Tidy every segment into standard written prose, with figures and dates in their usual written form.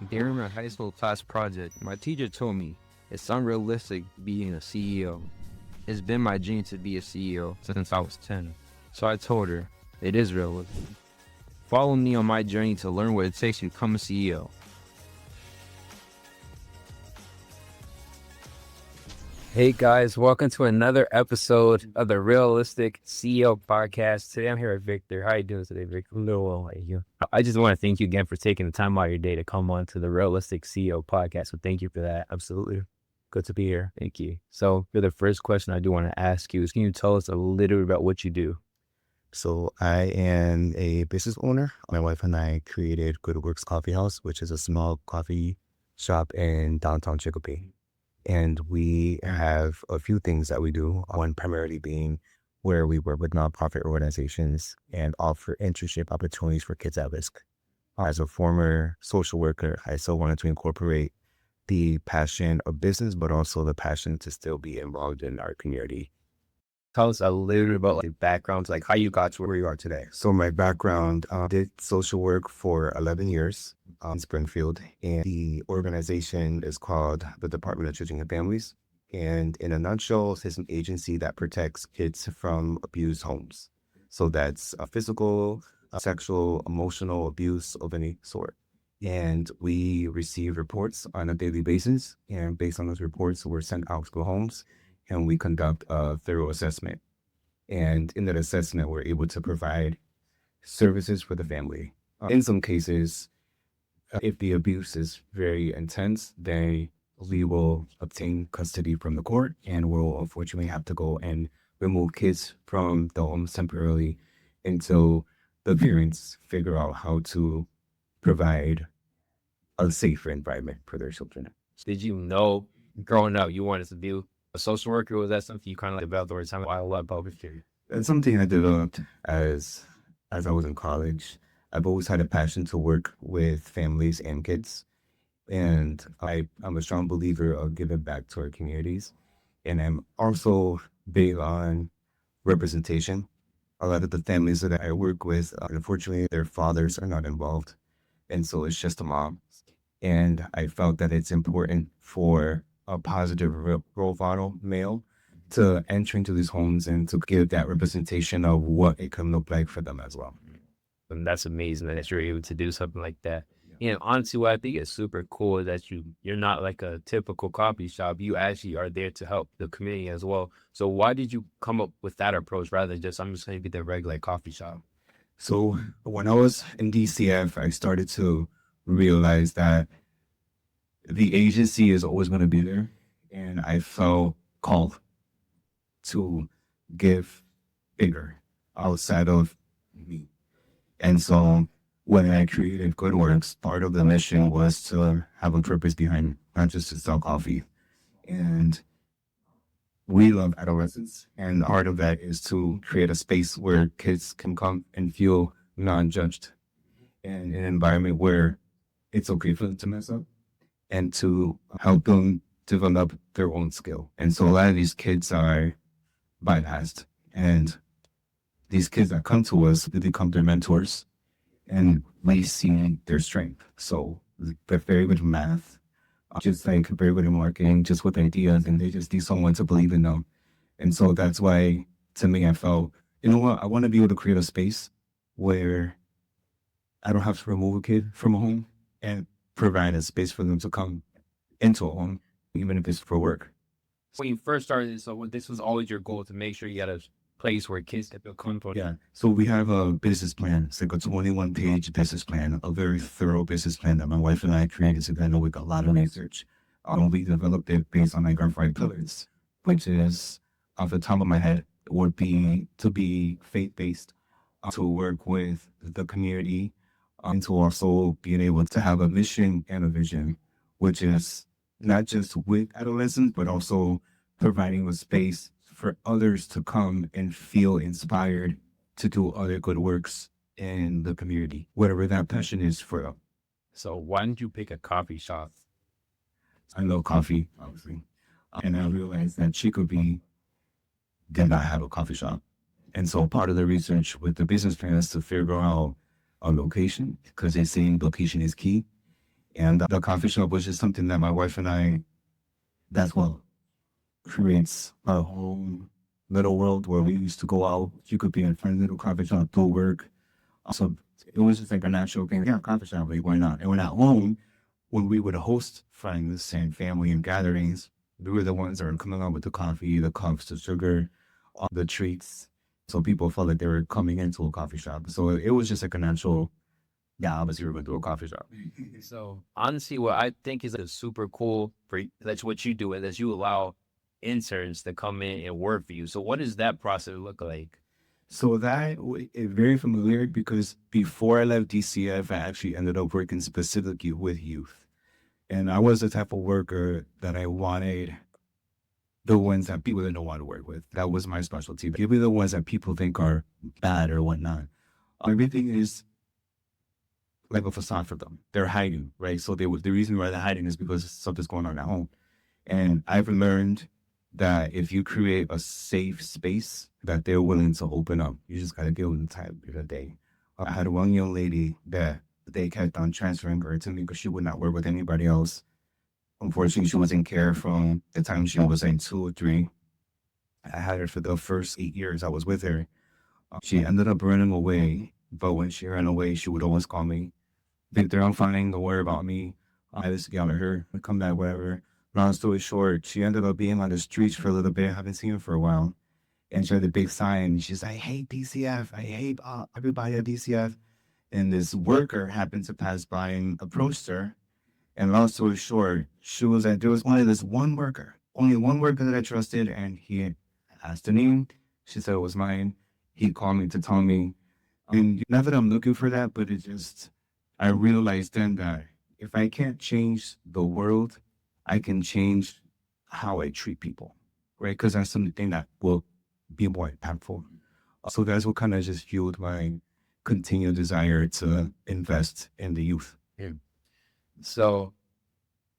During my high school class project, my teacher told me it's unrealistic being a CEO. It's been my dream to be a CEO since I was 10. So I told her it is realistic. Follow me on my journey to learn what it takes to become a CEO. Hey guys, welcome to another episode of the Realistic CEO podcast. Today I'm here with Victor. How are you doing today, Victor? I'm doing well, like you. I just want to thank you again for taking the time out of your day to come on to the Realistic CEO podcast. So thank you for that. Absolutely. Good to be here. Thank you. So for the first question I do want to ask you is, can you tell us a little bit about what you do? So I am a business owner. My wife and I created Good Works Coffee House, which is a small coffee shop in downtown Chicopee. And we have a few things that we do. One primarily being where we work with nonprofit organizations and offer internship opportunities for kids at risk. As a former social worker, I still wanted to incorporate the passion of business, but also the passion to still be involved in our community. Tell us a little bit about like backgrounds, like how you got to where you are today. So my background, did social work for 11 years in Springfield, and the organization is called the Department of Children and Families. And in a nutshell, it's an agency that protects kids from abused homes. So that's physical, sexual, emotional abuse of any sort. And we receive reports on a daily basis. And based on those reports, we're sent out to homes and we conduct a thorough assessment. And in that assessment, we're able to provide services for the family. In some cases, if the abuse is very intense, then we will obtain custody from the court and we'll unfortunately have to go and remove kids from the homes temporarily until the parents figure out how to provide a safer environment for their children. Did you know growing up you wanted to be a social worker? Was that something you kind of like developed over time? I love public figure. It's something I developed as I was in college. I've always had a passion to work with families and kids. And I'm a strong believer of giving back to our communities. And I'm also big on representation. A lot of the families that I work with, unfortunately, their fathers are not involved. And so it's just a mom. And I felt that it's important for a positive role model male to enter into these homes and to give that representation of what it can look like for them as well. And that's amazing that you're able to do something like that. And honestly, what I think is super cool is that you're not like a typical coffee shop. You actually are there to help the community as well. So why did you come up with that approach rather than just, I'm just going to be the regular coffee shop? So when I was in DCF, I started to realize that the agency is always going to be there. And I felt called to give bigger outside of me. And so when I created Good Works, part of the mission was to have a purpose behind, not just to sell coffee. And we love adolescents. And part of that is to create a space where kids can come and feel non-judged, and an environment where it's okay for them to mess up and to help them develop their own skill. And so a lot of these kids are bypassed, and these kids that come to us, they become their mentors, and we see their strength. So they're very good at math, just like very good at marketing, just with ideas, and they just need someone to believe in them. And so that's why, to me, I felt, you know what, I want to be able to create a space where I don't have to remove a kid from a home and provide a space for them to come into a home, even if it's for work. When you first started, so this was always your goal to make sure you had a place where kids can feel comfortable. Yeah. So we have a business plan. It's like a 21-page business plan, a very thorough business plan that my wife and I created together with a lot of research. We developed it based on like our 5 pillars, which is, off the top of my head, would be to be faith-based, to work with the community, and to also being able to have a mission and a vision, which is not just with adolescents, but also providing a space for others to come and feel inspired to do other good works in the community, whatever that passion is for them. So why didn't you pick a coffee shop? I love coffee, obviously. And I realized that Chicopee did not have a coffee shop. And so part of the research with the business plan is to figure out a location, because they say location is key. And the coffee shop was just something that my wife and I, that's what creates our whole little world where we used to go out. You could be in front of the little coffee shop, do work. So it was just like a natural thing. Yeah, coffee shop, like why not? And when at home, when we would host friends and family and gatherings, we were the ones that were coming up with the coffee, the cups, the sugar, the treats. So people felt like they were coming into a coffee shop. So it was just like a natural, yeah, obviously we're going to a coffee shop. So honestly, what I think is super cool that's what you do, is that you allow interns to come in and work for you. So what does that process look like? So that is very familiar because before I left DCF, I actually ended up working specifically with youth. And I was the type of worker that I wanted the ones that people didn't want to work with. That was my specialty. Give me the ones that people think are bad or whatnot. Everything is like a facade for them. They're hiding, right? So the reason why they're hiding is because something's going on at home. And I've learned that if you create a safe space, that they're willing to open up. You just got to give them the time of the day. I had one young lady that they kept on transferring her to me because she would not work with anybody else. Unfortunately, she was in care from the time she was in 2 or 3. I had her for the first 8 years I was with her. She ended up running away, but when she ran away, she would always call me, Victor, I'm fine, don't worry about me. I just get out of her, I come back, whatever. Long story short, she ended up being on the streets for a little bit. I haven't seen her for a while. And she had a big sign. She's like, I hate DCF. I hate everybody at DCF. And this worker happened to pass by and approached her. And long story short, she was like, there was only this one worker, only one worker that I trusted. And he asked the name. She said it was mine. He called me to tell me. And not that I'm looking for that, but it just, I realized then that if I can't change the world, I can change how I treat people, right? Because that's something that will be more impactful. So that's what kind of just fueled my continued desire to invest in the youth. Yeah. So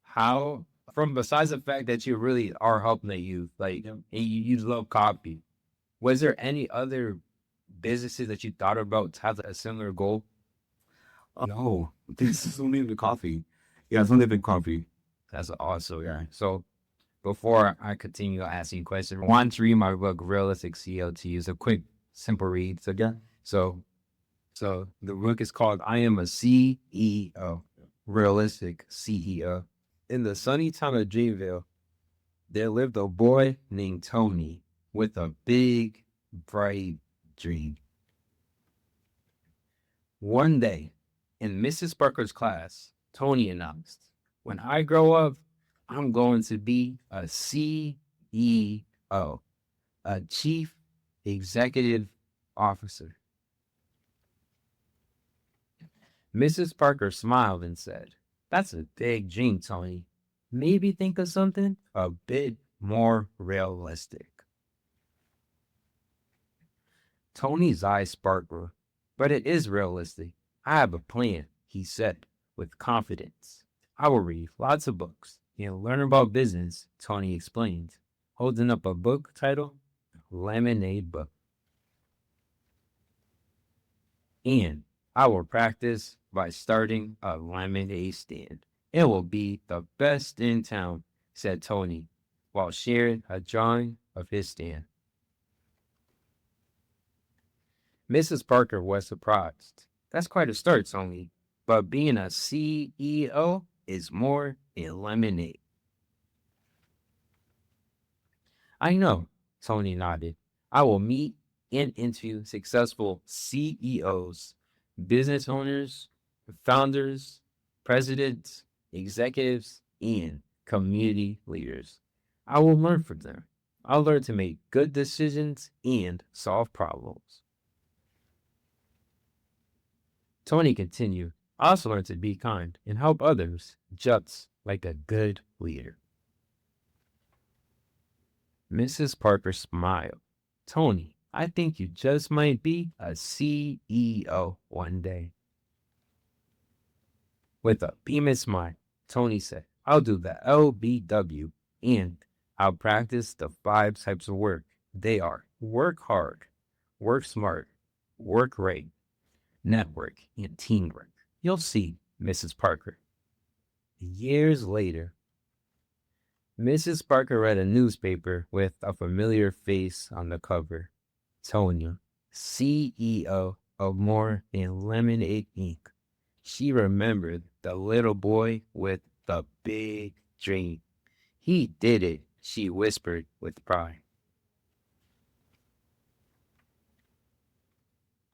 how, from besides the fact that you really are helping the youth, like, and you love coffee, was there any other businesses that you thought about to have a similar goal? No, this is only the coffee. Yeah, it's only been coffee. That's awesome. Yeah. So before I continue asking questions, I want to read my book, Realistic CEO, to use a quick, simple read. So, yeah. So the book is called I Am a CEO, Realistic CEO. In the sunny town of Dreamville, there lived a boy named Tony with a big, bright dream. One day, in Mrs. Parker's class, Tony announced, when I grow up, I'm going to be a CEO, a Chief Executive Officer. Mrs. Parker smiled and said, that's a big dream, Tony. Maybe think of something a bit more realistic. Tony's eyes sparkled. But it is realistic. I have a plan, he said with confidence. I will read lots of books and learn about business, Tony explained, holding up a book titled Lemonade Book. And I will practice by starting a lemonade stand. It will be the best in town, said Tony, while sharing a drawing of his stand. Mrs. Parker was surprised. That's quite a start, Tony. But being a CEO is more than lemonade. I know, Tony nodded. I will meet and interview successful CEOs, business owners, founders, presidents, executives, and community leaders. I will learn from them. I'll learn to make good decisions and solve problems. Tony continued, I also learned to be kind and help others, just like a good leader. Mrs. Parker smiled. Tony, I think you just might be a CEO one day. With a beaming smile, Tony said, I'll do the LBW and I'll practice the 5 types of work. They are work hard, work smart, work right, network, and teamwork. You'll see, Mrs. Parker. Years later, Mrs. Parker read a newspaper with a familiar face on the cover. Tonya, CEO of More Than Lemonade Inc. She remembered the little boy with the big dream. He did it, she whispered with pride.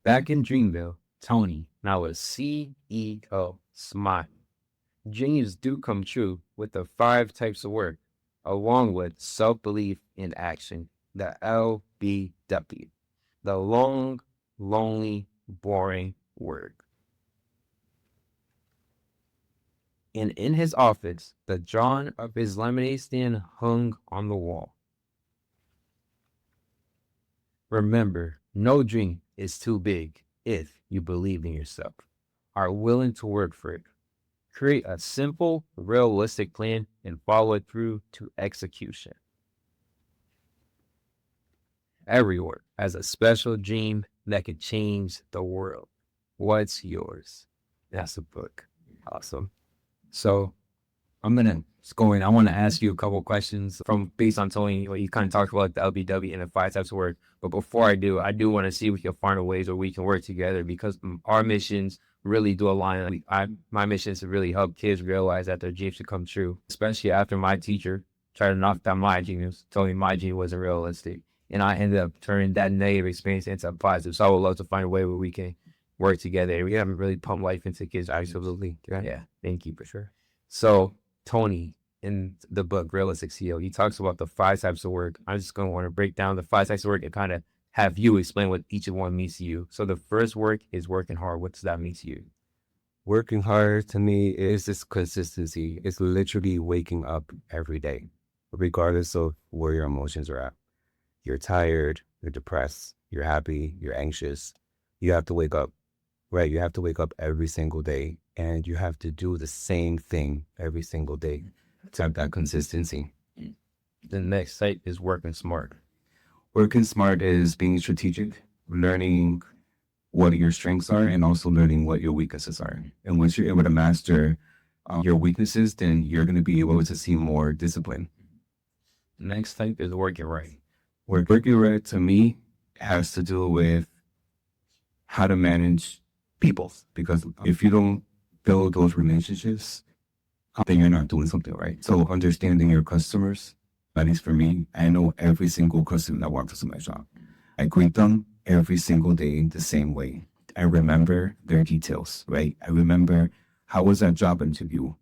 Back in Dreamville, Tony, now a CEO, smiled. Dreams do come true with the 5 types of work, along with self belief in action, the LBW, the long, lonely, boring work. And in his office, the drawing of his lemonade stand hung on the wall. Remember, no dream is too big if you believe in yourself, are willing to work for it. Create a simple, realistic plan and follow it through to execution. Everyone has a special dream that can change the world. What's yours? That's the book. Awesome. So I'm gonna go in. I want to ask you a couple questions from based on Tony what you kind of talked about the LBW and the 5 types of work. But before I do want to see if we can find a ways where we can work together because our missions really do align. My mission is to really help kids realize that their dreams should come true, especially after my teacher tried to knock down my dreams, told me my dream wasn't realistic, and I ended up turning that negative experience into a positive. So I would love to find a way where we can work together. We haven't really pumped life into kids. Absolutely. Yeah. Thank you for sure. So Tony, in the book Realistic CEO, he talks about the 5 types of work. I'm just going to want to break down the 5 types of work and kind of have you explain what each one means to you. So the first work is working hard. What does that mean to you? Working hard to me is this consistency. It's literally waking up every day, regardless of where your emotions are at. You're tired, you're depressed, you're happy, you're anxious. You have to wake up, right? You have to wake up every single day and you have to do the same thing every single day to have that consistency. The next type is working smart. Working smart is being strategic, learning what your strengths are, and also learning what your weaknesses are. And once you're able to master your weaknesses, then you're going to be able to see more discipline. Next type is working right. Working right to me has to do with how to manage people. Because if you don't build those relationships, then you're not doing something right. So understanding your customers, at least for me, I know every single customer that walks into my shop. I greet them every single day the same way. I remember their details, right? I remember how was that job interview?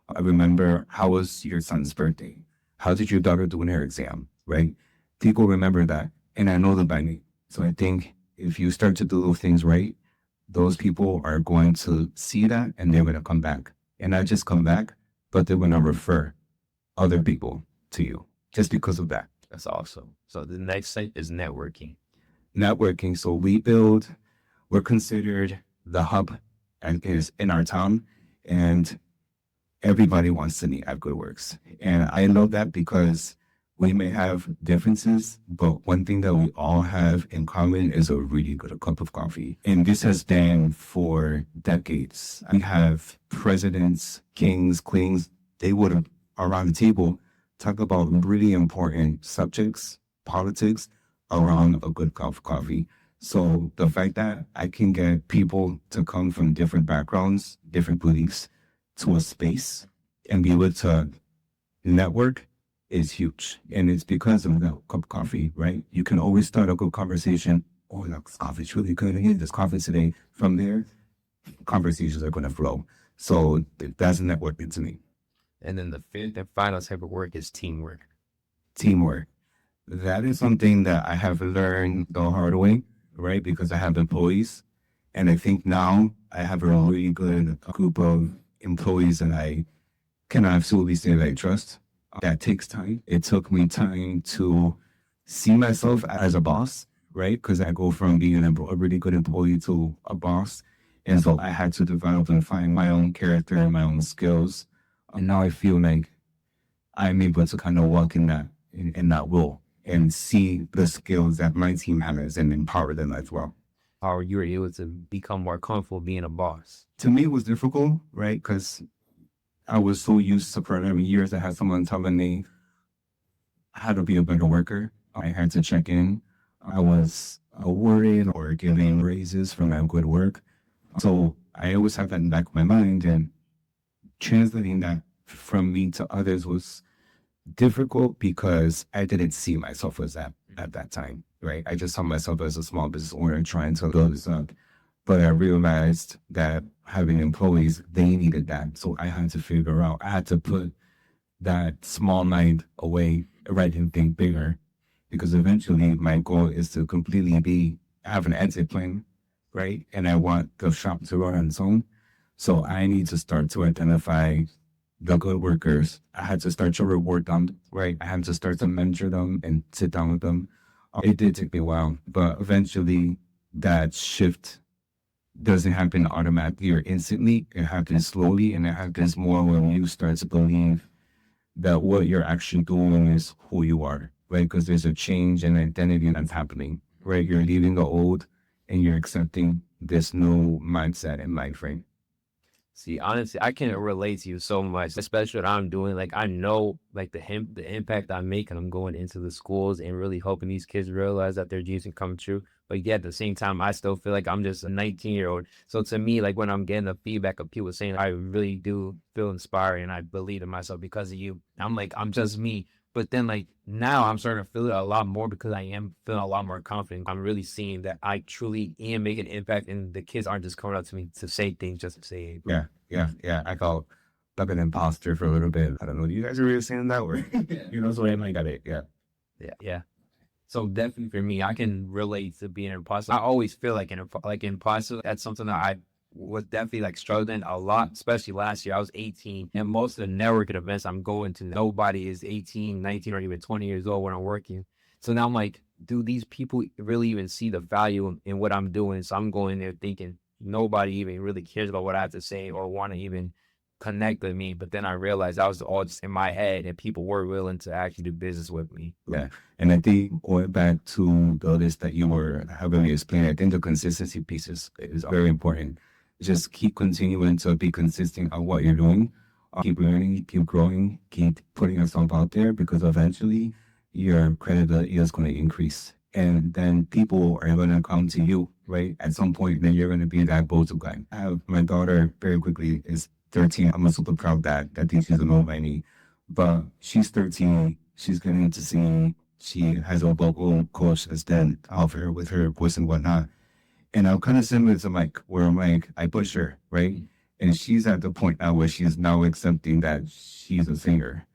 I remember how was your son's birthday? How did your daughter do in her exam, right? People remember that, and I know them by name. So I think if you start to do those things right, those people are going to see that and they're going to come back. And not just come back, but they're going to refer other people to you just because of that. That's awesome. So the next type is networking. Networking. So we're considered the hub and is in our town, and everybody wants to meet at Good Works. And I love that because we may have differences, but one thing that we all have in common is a really good cup of coffee. And this has been for decades. We have presidents, kings, queens, they would around the table talk about really important subjects, politics, around a good cup of coffee. So the fact that I can get people to come from different backgrounds, different beliefs to a space and be able to network is huge. And it's because of that cup of coffee, right? You can always start a good conversation. Oh, that coffee's really good. I need this coffee today. From there, conversations are going to flow. So that's networking to me. And then the fifth and final type of work is teamwork. Teamwork. That is something that I have learned the hard way, right? Because I have employees. And I think now I have a really good group of employees that I can absolutely say that I trust. That takes time. It took me time to see myself as a boss, right? Because I go from being a really good employee to a boss. And so I had to develop and find my own character and my own skills. And now I feel like I'm able to kind of walk in that role and see the skills that my team has and empower them as well. How you were able to become more comfortable being a boss? To me, it was difficult, right? Because I was so used to for every years I had someone telling me how to be a better worker. I had to check in. I was worried or giving raises for my good work. So I always have that in the back of my mind, and translating that from me to others was difficult because I didn't see myself as that at that time, right? I just saw myself as a small business owner trying to build this up. But I realized that having employees, they needed that. So I had to figure out, I had to put that small mind away, right, and think bigger. Because eventually my goal is to completely have an exit plan, right? And I want the shop to run on its own. So I need to start to identify the good workers. I had to start to reward them, right? I had to start to mentor them and sit down with them. It did take me a while, but eventually that shift doesn't happen automatically or instantly. It happens slowly, and it happens more when you start to believe that what you're actually doing is who you are, right? Because there's a change in identity that's happening, right? You're leaving the old and you're accepting this new mindset and mind frame. See, honestly, I can relate to you so much, especially what I'm doing. Like, I know, like, the impact I make, and I'm going into the schools and really hoping these kids realize that their dreams can come true. But yet, at the same time, I still feel like I'm just a 19-year-old. So to me, like, when I'm getting the feedback of people saying, I really do feel inspired and I believe in myself because of you, I'm like, I'm just me. But then, like, now I'm starting to feel it a lot more because I am feeling a lot more confident. I'm really seeing that I truly am making an impact, and the kids aren't just coming up to me to say things just to say it. Yeah. I felt like an imposter for a little bit. I don't know. You guys are really saying that word? So I got it. Yeah. Yeah. So definitely for me, I can relate to being an imposter. I always feel like an imposter. That's something that I was definitely like struggling a lot, especially last year. I was 18, and most of the networking events I'm going to, nobody is 18, 19, or even 20 years old when I'm working. So now I'm like, do these people really even see the value in what I'm doing? So I'm going there thinking nobody even really cares about what I have to say or want to even connect with me. But then I realized I was all just in my head, and people were willing to actually do business with me. Yeah. And I think going back to the list that you were having me explain, I think the consistency piece is very important. Just keep continuing to be consistent on what you're doing. Keep learning, keep growing, keep putting yourself out there, because eventually your credibility is going to increase. And then people are going to come to you, right? At some point, then you're going to be that go-to guy. I have my daughter very quickly is 13. I'm super proud that I think she's an old lady, but she's 13. She's getting into singing. She has a vocal coach that's then out her with her voice and whatnot. And I'm kind of similar to Mike, where I'm like, I push her, right? And she's at the point now where she's now accepting that she's a singer.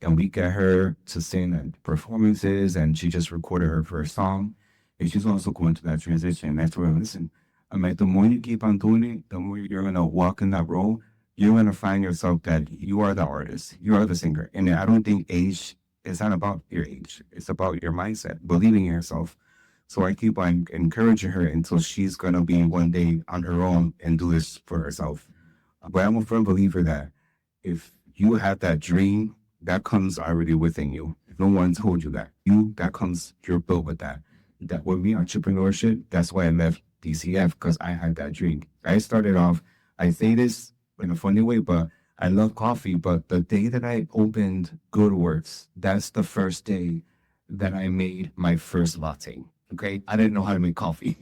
And we get her to sing at performances, and she just recorded her first song. And she's also going through that transition. That's where, listen, I'm like, the more you keep on doing it, the more you're going to walk in that role. You're going to find yourself that you are the artist, you are the singer. And I don't think age is not about your age. It's about your mindset, believing in yourself. So I keep on encouraging her until she's going to be one day on her own and do this for herself. But I'm a firm believer that if you have that dream, that comes already within you. No one told you that. That comes, you're built with that. That with me, entrepreneurship, that's why I left DCF, because I had that dream. I started off, I say this in a funny way, but I love coffee. But the day that I opened Good Works, that's the first day that I made my first latte. Okay, I didn't know how to make coffee.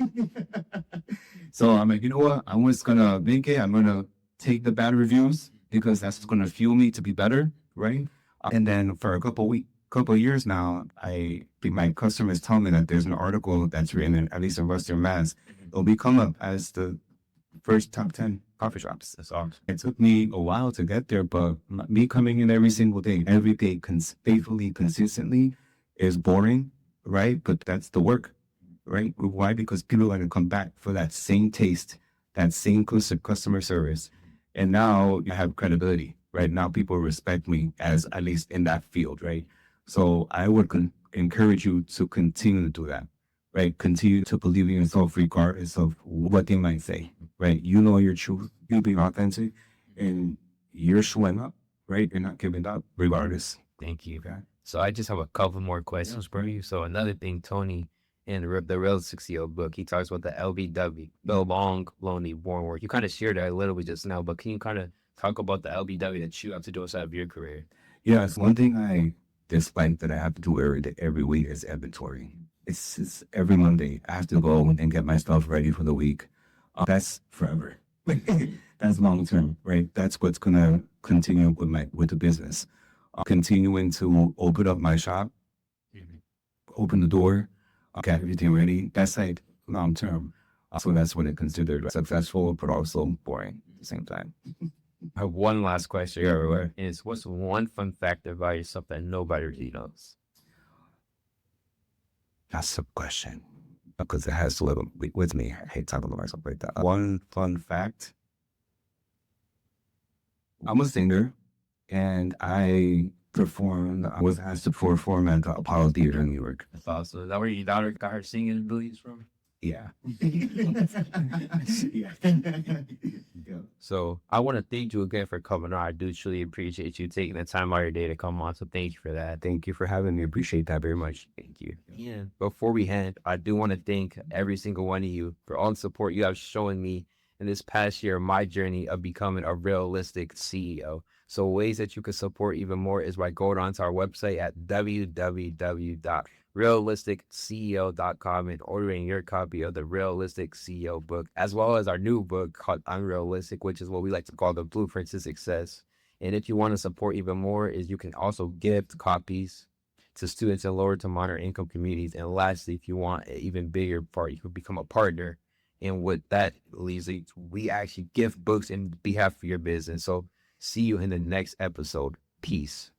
So I'm like, you know what? I'm just gonna make it. I'm gonna take the bad reviews because that's gonna fuel me to be better, right? And then for a couple of years now, my customers tell me that there's an article that's written in, at least in Western Mass, it'll be come up as the first top 10 coffee shops. So it took me a while to get there, but me coming in every single day, faithfully, consistently, is boring, right? But that's the work, right? Why? Because people are going to come back for that same taste, that same customer service. And now I have credibility, right? Now people respect me as at least in that field, right? So I would encourage you to continue to do that, right? Continue to believe in yourself regardless of what they might say, right? You know your truth, you being authentic, and you're showing up, right? You're not giving up regardless. Thank you. So I just have a couple more questions for you. So another thing, Tony, in the Realistic CEO book, he talks about the LBW, the long, lonely, boring work. You kind of shared that a little bit just now, but can you kind of talk about the LBW that you have to do outside of your career? Yeah, it's one thing I dislike that I have to do every week is inventory. It's every Monday. I have to go and get my stuff ready for the week. That's forever. That's long term, right? That's what's gonna continue with the business. Continuing to open up my shop, open the door, get everything ready. That's like long term. So that's what it considered successful, but also boring at the same time. I have one last question. Yeah, is what's one fun fact about yourself that nobody really knows? That's a question because it has to live with me. I hate talking about myself like that. One fun fact. I'm a singer and I was asked to perform at the Apollo Theater in New York. That's awesome. Is that where your daughter got her singing abilities from? Yeah. Yeah. So I want to thank you again for coming on. I do truly appreciate you taking the time out of your day to come on. So thank you for that. Thank you for having me. Appreciate that very much. Thank you. Yeah. Before we end, I do want to thank every single one of you for all the support you have shown me in this past year, my journey of becoming a realistic CEO. So ways that you can support even more is by going onto our website at www.realisticceo.com and ordering your copy of the Realistic CEO book, as well as our new book called Unrealistic, which is what we like to call the Blueprint to Success. And if you want to support even more, is you can also gift copies to students in lower to moderate income communities. And lastly, if you want an even bigger part, you can become a partner. And what that leads to, we actually gift books in behalf of your business. So see you in the next episode. Peace.